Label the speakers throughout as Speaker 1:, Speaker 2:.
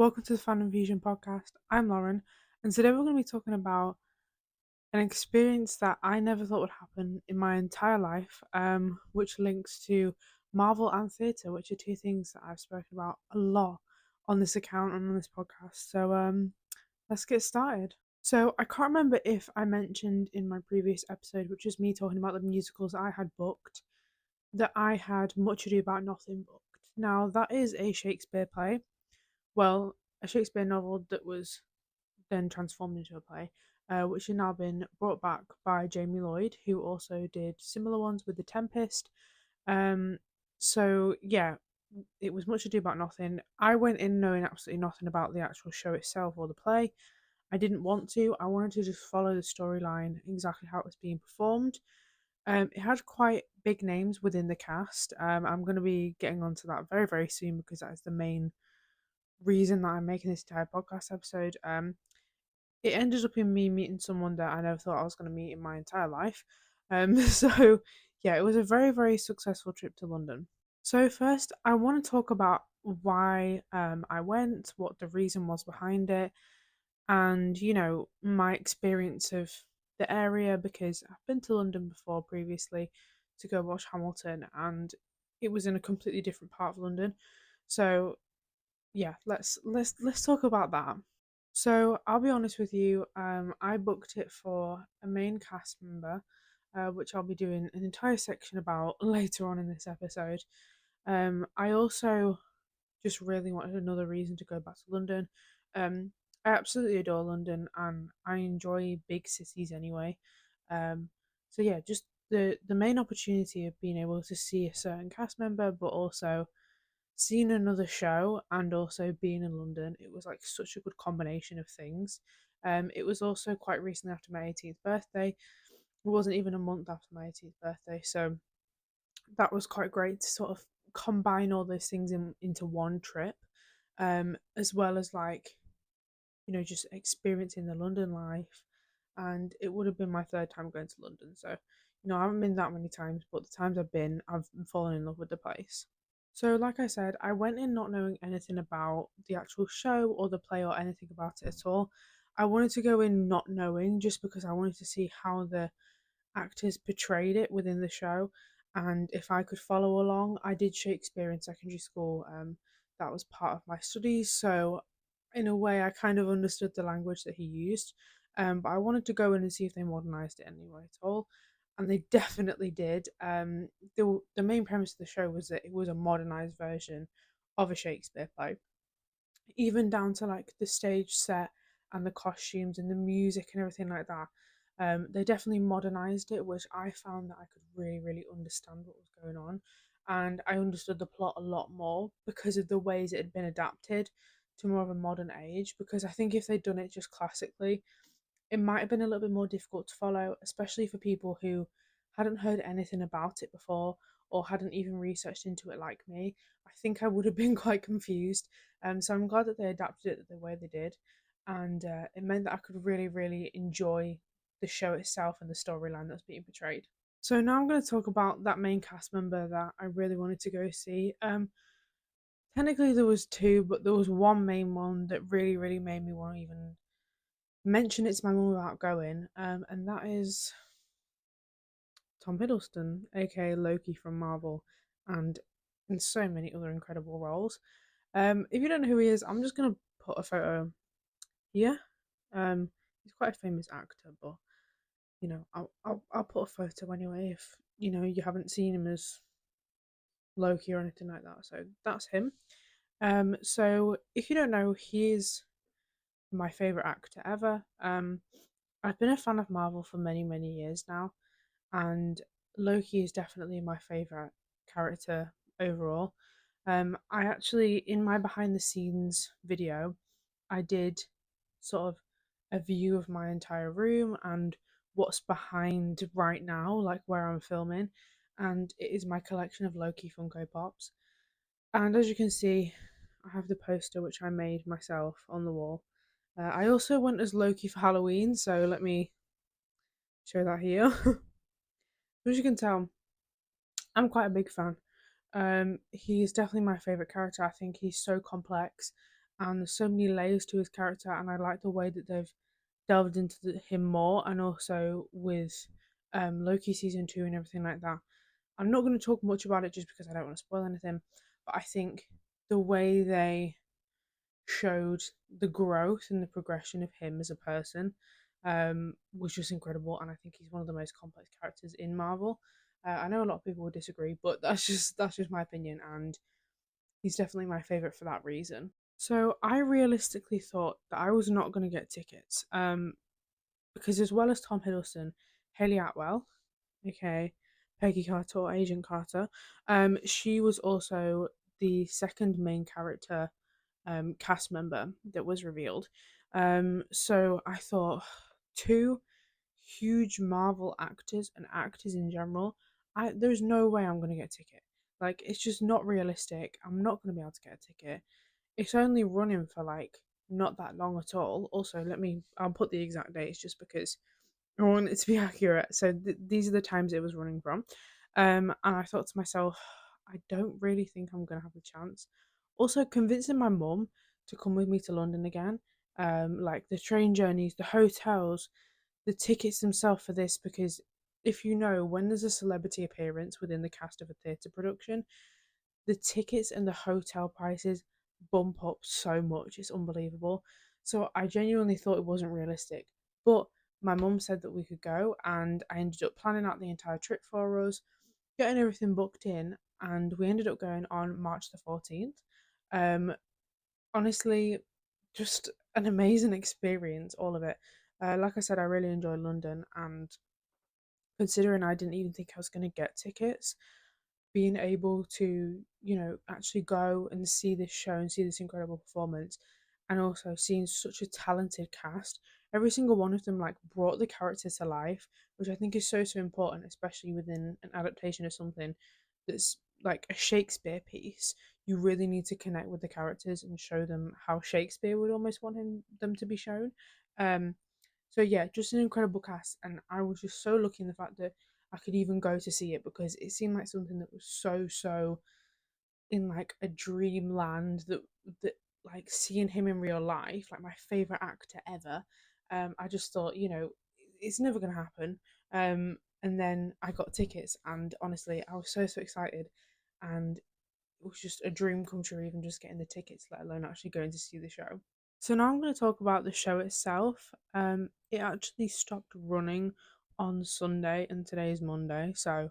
Speaker 1: Welcome to the Fandom Fusion podcast. I'm Lauren, and today we're going to be talking about an experience that I never thought would happen in my entire life, which links to Marvel and theatre, which are two things that I've spoken about a lot on this account and on this podcast. So, let's get started. So, I can't remember if I mentioned in my previous episode, which was me talking about the musicals I had booked, that I had Much Ado About Nothing booked. Now, that is a Shakespeare play, well, a Shakespeare novel that was then transformed into a play, which has now been brought back by Jamie Lloyd, who also did similar ones with The Tempest. Um, so yeah, it was Much Ado About Nothing. I went in knowing absolutely nothing about the actual show itself or the play. I didn't want to. I wanted to just follow the storyline exactly how it was being performed. It had quite big names within the cast. I'm going to be getting onto that very, very soon because that is the main reason that I'm making this entire podcast episode. It ended up in me meeting someone that I never thought I was going to meet in my entire life. So yeah, it was a very, very successful trip to London. So first, I want to talk about why I went, what the reason was behind it, and my experience of the area because I've been to London before previously to go watch Hamilton, and it was in a completely different part of London. So yeah, let's talk about that. So I'll be honest with you. I booked it for a main cast member, which I'll be doing an entire section about later on in this episode. I also just really wanted another reason to go back to London. I absolutely adore London, and I enjoy big cities anyway. Um, so yeah, just the main opportunity of being able to see a certain cast member, but also seeing another show and also being in London, it was like such a good combination of things. It was also quite recently after my 18th birthday. It wasn't even a month after my 18th birthday, so that was quite great to sort of combine all those things into one trip, as well as like just experiencing the London life. And it would have been my third time going to London, so I haven't been that many times, but the times I've been, I've fallen in love with the place. So, like I said, I went in not knowing anything about the actual show or the play or anything about it at all. I wanted to go in not knowing just because I wanted to see how the actors portrayed it within the show and if I could follow along. I did Shakespeare in secondary school, that was part of my studies, so in a way I kind of understood the language that he used. But I wanted to go in and see if they modernized it anyway at all, and they definitely did. The main premise of the show was that it was a modernized version of a Shakespeare play, even down to like the stage set and the costumes and the music and everything like that. They definitely modernized it, which I found that I could really, really understand what was going on. And I understood the plot a lot more because of the ways it had been adapted to more of a modern age. Because I think if they'd done it just classically, it might have been a little bit more difficult to follow, especially for people who hadn't heard anything about it before or hadn't even researched into it like me. I think I would have been quite confused. So I'm glad that they adapted it the way they did, and it meant that I could really, really enjoy the show itself and the storyline that's being portrayed. So now I'm going to talk about that main cast member that I really wanted to go see. Technically there was two, but there was one main one that really, really made me want to even mention it to my mum about going, and that is Tom Hiddleston, aka Loki from Marvel, and in so many other incredible roles. If you don't know who he is, I'm just gonna put a photo here. He's quite a famous actor, but I'll put a photo anyway if you haven't seen him as Loki or anything like that. So that's him. So if you don't know, he is my favorite actor ever. I've been a fan of Marvel for many, many years now, and Loki is definitely my favorite character overall. I actually, in my behind the scenes video, I did sort of a view of my entire room and what's behind right now, like where I'm filming, and it is my collection of Loki Funko Pops. And as you can see, I have the poster which I made myself on the wall. I also went as Loki for Halloween, so let me show that here. As you can tell, I'm quite a big fan. He is definitely my favorite character. I think he's so complex and there's so many layers to his character, and I like the way that they've delved into him more, and also with Loki season 2 and everything like that. I'm not going to talk much about it just because I don't want to spoil anything, but I think the way they showed the growth and the progression of him as a person was just incredible, and I think he's one of the most complex characters in Marvel. I know a lot of people would disagree, but that's just my opinion, and he's definitely my favorite for that reason. So I realistically thought that I was not going to get tickets, because as well as Tom Hiddleston, Haley Atwell, aka Peggy Carter or Agent Carter, she was also the second main character cast member that was revealed. So I thought two huge Marvel actors and actors in general. There's no way I'm gonna get a ticket. Like it's just not realistic. I'm not gonna be able to get a ticket. It's only running for like not that long at all. Also, I'll put the exact dates just because I want it to be accurate. So these are the times it was running from. And I thought to myself, I don't really think I'm gonna have a chance. Also, convincing my mum to come with me to London again, like the train journeys, the hotels, the tickets themselves for this, because if you know, when there's a celebrity appearance within the cast of a theatre production, the tickets and the hotel prices bump up so much. It's unbelievable. So I genuinely thought it wasn't realistic. But my mum said that we could go, and I ended up planning out the entire trip for us, getting everything booked in, and we ended up going on March the 14th. Um, Honestly, just an amazing experience, all of it. Like I said, I really enjoyed London, and considering I didn't even think I was going to get tickets, being able to, actually go and see this show and see this incredible performance, and also seeing such a talented cast. Every single one of them like brought the characters to life, which I think is so so important, especially within an adaptation of something that's like a Shakespeare piece. You really need to connect with the characters and show them how Shakespeare would almost want them to be shown. Um, so yeah, just an incredible cast, and I was just so lucky in the fact that I could even go to see it because it seemed like something that was so so in like a dreamland that like seeing him in real life, like my favorite actor ever. I just thought, it's never gonna happen. And then I got tickets, and honestly, I was so so excited, and it was just a dream come true, even just getting the tickets, let alone actually going to see the show. So now I'm going to talk about the show itself. It actually stopped running on Sunday, and today is Monday. So,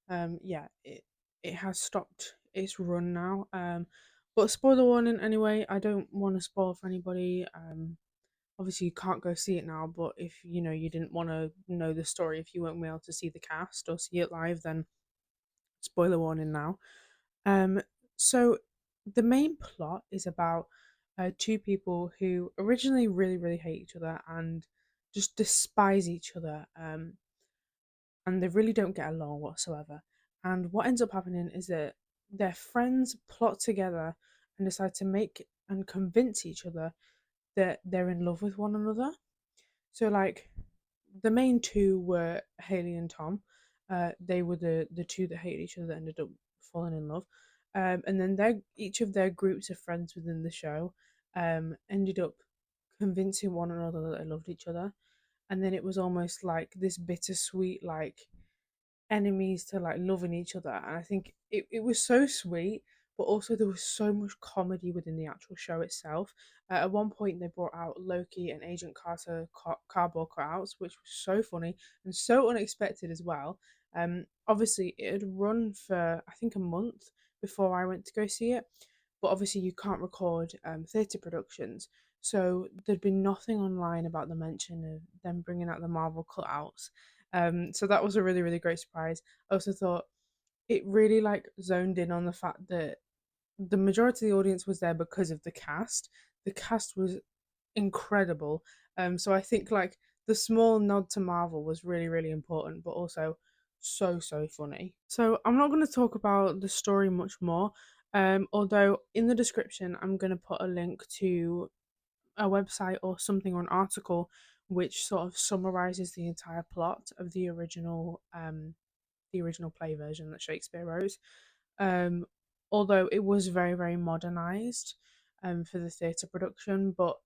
Speaker 1: yeah, it has stopped its run now. But spoiler warning anyway. I don't want to spoil for anybody. Obviously you can't go see it now. But if you didn't want to know the story, if you weren't able to see the cast or see it live, then spoiler warning now. Um, so the main plot is about two people who originally really, really hate each other and just despise each other, and they really don't get along whatsoever. And what ends up happening is that their friends plot together and decide to make and convince each other that they're in love with one another. So, like, the main two were Haley and Tom. They were the two that hated each other that ended up falling in love. And then each of their groups of friends within the show ended up convincing one another that they loved each other. And then it was almost like this bittersweet, like enemies to like loving each other. And I think it was so sweet, but also there was so much comedy within the actual show itself. At one point, they brought out Loki and Agent Carter cardboard cutouts, which was so funny and so unexpected as well. Obviously, it had run for I think a month before I went to go see it, but obviously you can't record theatre productions. So there'd been nothing online about the mention of them bringing out the Marvel cutouts. So that was a really, really great surprise. I also thought it really like zoned in on the fact that the majority of the audience was there because of the cast. The cast was incredible. So I think like the small nod to Marvel was really, really important, but also so, so funny. So I'm not going to talk about the story much more. Although in the description, I'm going to put a link to a website or something or an article which sort of summarizes the entire plot of the original play version that Shakespeare wrote. Um, Although it was very very modernized, for the theatre production, but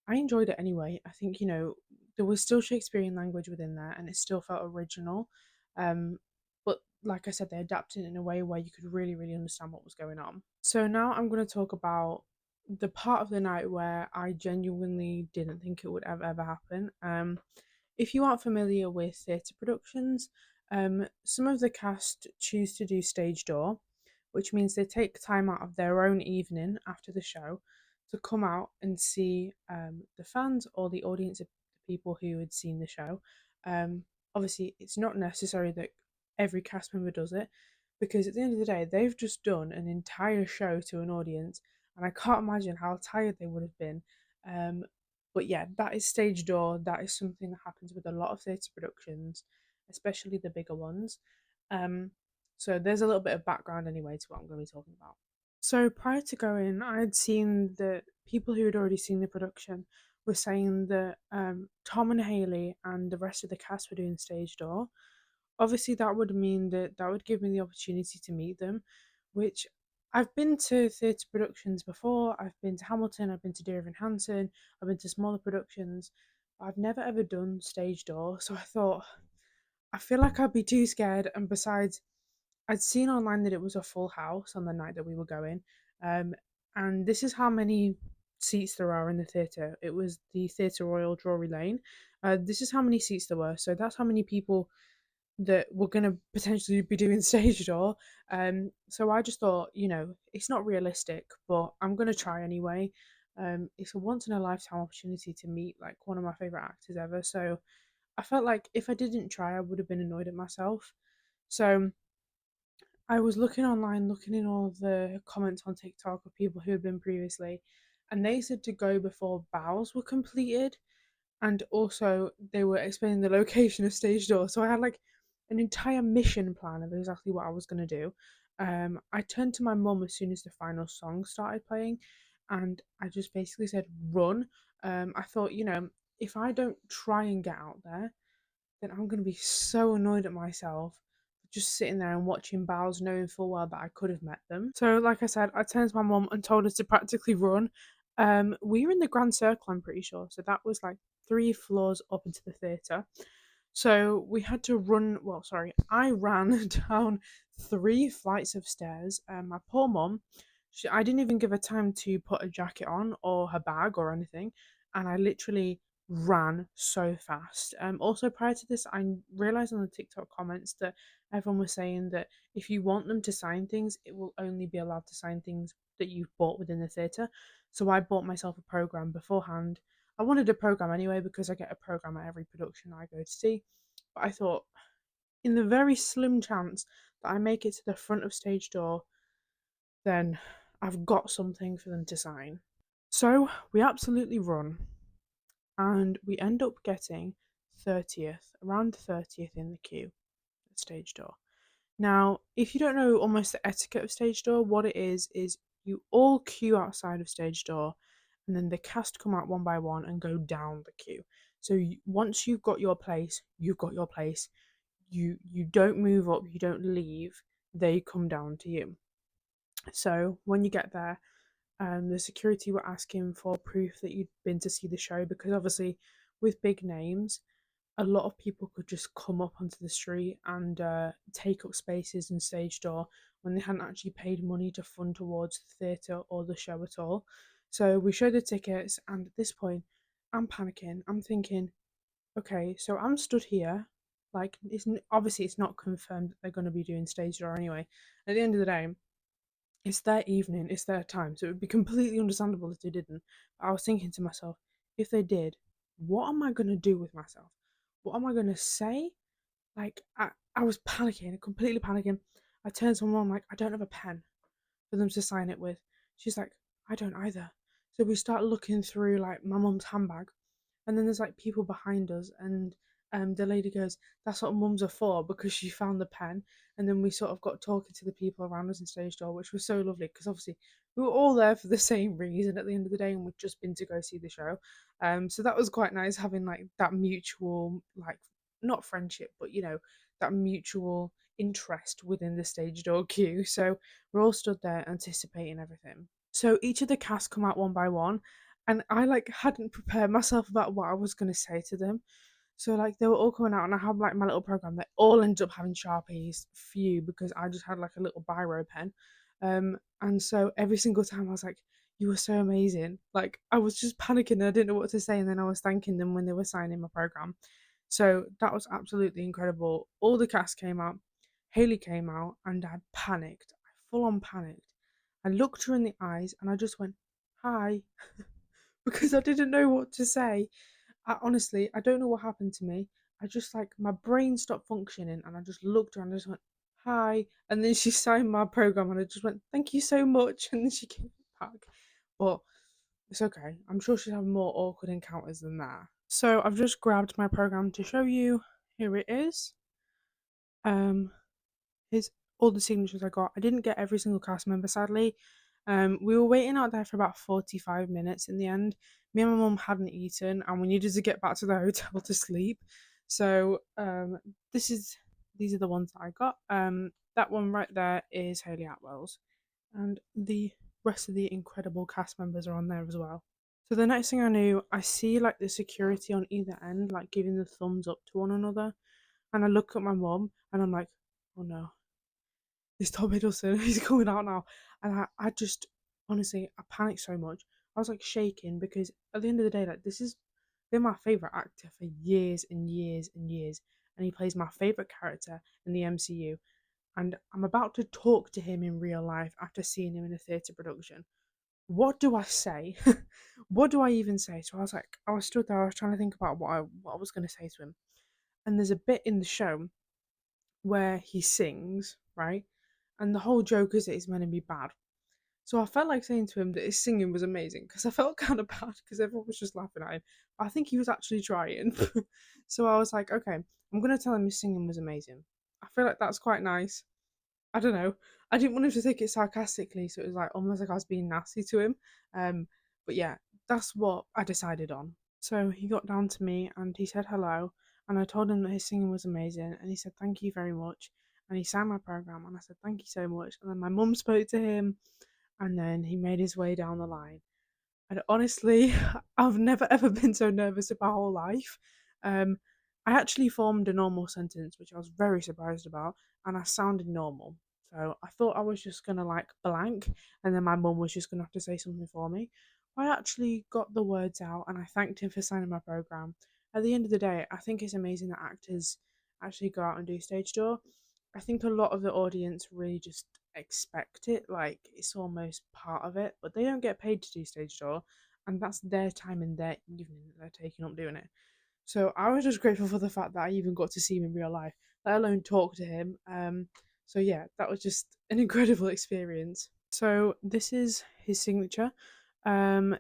Speaker 1: I enjoyed it anyway. I think, there was still Shakespearean language within there and it still felt original. Um, but like I said, they adapted it in a way where you could really, really understand what was going on. So now I'm going to talk about the part of the night where I genuinely didn't think it would ever happen. If you aren't familiar with theatre productions, some of the cast choose to do stage door, which means they take time out of their own evening after the show to come out and see the fans or the audience of the people who had seen the show. Um, Obviously, it's not necessary that every cast member does it because at the end of the day, they've just done an entire show to an audience, and I can't imagine how tired they would have been. Um, but yeah, that is stage door. That is something that happens with a lot of theatre productions, especially the bigger ones. Um, so there's a little bit of background anyway to what I'm going to be talking about. So prior to going, I had seen that people who had already seen the production were saying that Tom and Haley and the rest of the cast were doing stage door. Obviously, that would mean that that would give me the opportunity to meet them, which I've been to theatre productions before. I've been to Hamilton, I've been to Dear Evan Hansen, I've been to smaller productions. But I've never ever done stage door, so I thought I feel like I'd be too scared. And besides, I'd seen online that it was a full house on the night that we were going, um, and this is how many seats there are in the theatre. It was the Theatre Royal Drury Lane. This is how many seats there were. So that's how many people that were going to potentially be doing stage door. So I just thought, it's not realistic, but I'm going to try anyway. It's a once in a lifetime opportunity to meet like one of my favorite actors ever. So I felt like if I didn't try, I would have been annoyed at myself. So I was looking online, looking in all the comments on TikTok of people who had been previously, and they said to go before bows were completed, and also they were explaining the location of stage door. So I had like an entire mission plan of exactly what I was going to do. I turned to my mum as soon as the final song started playing, and I just basically said, "Run." I thought, if I don't try and get out there, then I'm going to be so annoyed at myself for just sitting there and watching bows, knowing full well that I could have met them. So, like I said, I turned to my mum and told her to practically run. We were in the Grand Circle, I'm pretty sure. So that was like 3 floors up into the theatre. So we had to run. Well, sorry, I ran down 3 flights of stairs. My poor mum, I didn't even give her time to put a jacket on or her bag or anything, and I literally ran so fast. Also, prior to this, I realized on the TikTok comments that everyone was saying that if you want them to sign things, it will only be allowed to sign things that you've bought within the theatre. So I bought myself a program beforehand. I wanted a program anyway because I get a program at every production I go to see. But I thought, in the very slim chance that I make it to the front of stage door, then I've got something for them to sign. So we absolutely run, and we end up getting 30th, around 30th in the queue at stage door. Now, if you don't know almost the etiquette of stage door, what it is you all queue outside of stage door, and then the cast come out one by one and go down the queue. So once you've got your place, you've got your place. You don't move up, you don't leave. They come down to you. So when you get there, the security were asking for proof that you'd been to see the show because obviously, with big names, a lot of people could just come up onto the street and take up spaces in stage door when they hadn't actually paid money to fund towards the theatre or the show at all. So we showed the tickets, and at this point, I'm panicking. I'm thinking, okay, so I'm stood here. Like, obviously it's not confirmed that they're going to be doing stage door anyway. At the end of the day, it's their evening, it's their time, so it would be completely understandable if they didn't. But I was thinking to myself, if they did, what am I gonna do with myself? What am I gonna say? Like I was panicking, completely panicking. I turned to my mom like, I don't have a pen for them to sign it with. She's like, I don't either. So we start looking through like my mum's handbag, and then there's like people behind us, and the lady goes, "That's what mums are for," because she found the pen. And then we sort of got talking to the people around us in stage door, which was so lovely because obviously we were all there for the same reason at the end of the day, and we'd just been to go see the show. So that was quite nice having like that mutual, like, not friendship, but that mutual interest within the stage door queue. So we're all stood there anticipating everything. So each of the casts come out one by one, and I like hadn't prepared myself about what I was gonna say to them. So like they were all coming out, and I had like my little program. They all ended up having sharpies, few because I just had like a little biro pen. And so every single time I was like, "You were so amazing!" Like I was just panicking, and I didn't know what to say, and then I was thanking them when they were signing my program. So that was absolutely incredible. All the cast came out. Haley came out, and I panicked. I full on panicked. I looked her in the eyes, and I just went, "Hi," because I didn't know what to say. I honestly, I don't know what happened to me. I just like my brain stopped functioning and I just looked around and just went, "Hi." And then she signed my program and I just went, "Thank you so much." And then she gave it back. But it's okay. I'm sure she'll have more awkward encounters than that. So I've just grabbed my program to show you. Here it is. Um, Here's all the signatures I got. I didn't get every single cast member, sadly. We were waiting out there for about 45 minutes in the end. Me and my mum hadn't eaten, and we needed to get back to the hotel to sleep. So this is these are the ones that I got. That one right there is Haley Atwell's, and the rest of the incredible cast members are on there as well. So the next thing I knew, I see like the security on either end, like giving the thumbs up to one another, and I look at my mum, and I'm like, "Oh no, it's Tom Hiddleston. He's coming out now." And I just, honestly, I panicked so much. I was like shaking because at the end of the day, like, this is been my favourite actor for years and years and years. And he plays my favourite character in the MCU. And I'm about to talk to him in real life after seeing him in a theatre production. What do I say? What do I even say? So I was like, I was stood there, I was trying to think about what I was going to say to him. And there's a bit in the show where he sings, right? And the whole joke is that he's meant to be bad. So I felt like saying to him that his singing was amazing because I felt kind of bad because everyone was just laughing at him. But I think he was actually trying. So I was like, okay, I'm going to tell him his singing was amazing. I feel like that's quite nice. I don't know. I didn't want him to take it sarcastically, so it was like almost like I was being nasty to him. Um, but yeah, that's what I decided on. So he got down to me and he said hello, and I told him that his singing was amazing, and he said thank you very much, and he signed my program, and I said thank you so much, and then my mum spoke to him, and then he made his way down the line. And honestly, I've never ever been so nervous in my whole life. Um, I actually formed a normal sentence, which I was very surprised about, and I sounded normal. So I thought I was just gonna like blank, and then my mum was just gonna have to say something for me. I actually got the words out, and I thanked him for signing my program. At the end of the day, I think it's amazing that actors actually go out and do stage door. I think a lot of the audience really just expect it, like it's almost part of it, but they don't get paid to do stage door, and that's their time and their evening that they're taking up doing it. So I was just grateful for the fact that I even got to see him in real life, let alone talk to him. So yeah, that was just an incredible experience. So this is his signature.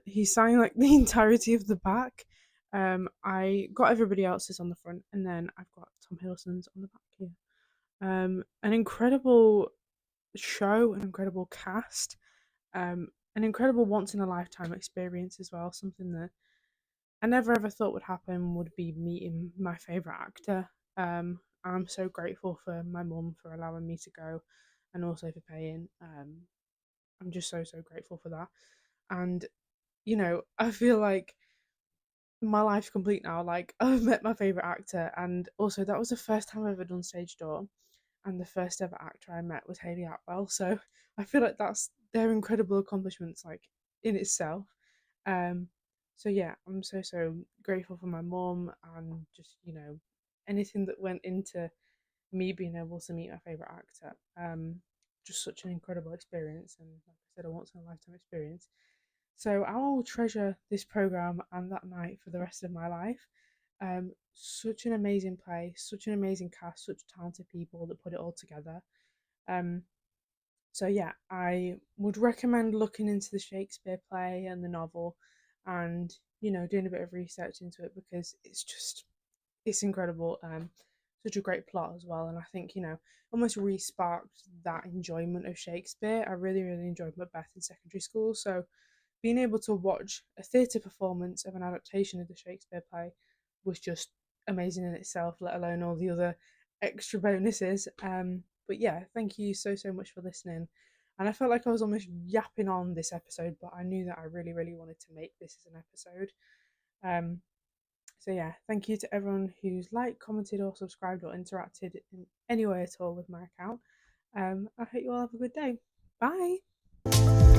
Speaker 1: He signed like the entirety of the back. I got everybody else's on the front, and then I've got Tom Hiddleston's on the back here. An incredible show, an incredible cast, an incredible once in a lifetime experience as well. Something that I never ever thought would happen would be meeting my favourite actor. I'm so grateful for my mum for allowing me to go and also for paying. I'm just so grateful for that. And, I feel like my life's complete now. Like, I've met my favourite actor, and also that was the first time I've ever done stage door, and the first ever actor I met was Haley Atwell. So I feel like that's their incredible accomplishments, like in itself. Um, so yeah, I'm so grateful for my mom and just anything that went into me being able to meet my favorite actor. Just such an incredible experience, and like I said, a once in a lifetime experience. So I will treasure this program and that night for the rest of my life. Such an amazing play, such an amazing cast, such talented people that put it all together. Um, so yeah, I would recommend looking into the Shakespeare play and the novel, and doing a bit of research into it because it's incredible. Such a great plot as well, and I think almost re-sparked that enjoyment of Shakespeare. I really enjoyed Macbeth in secondary school, so being able to watch a theatre performance of an adaptation of the Shakespeare play was just amazing in itself, let alone all the other extra bonuses. But yeah, thank you so much for listening. And I felt like I was almost yapping on this episode, but I knew that I really, really wanted to make this as an episode. Um, so yeah, thank you to everyone who's liked, commented, or subscribed or interacted in any way at all with my account. I hope you all have a good day. Bye.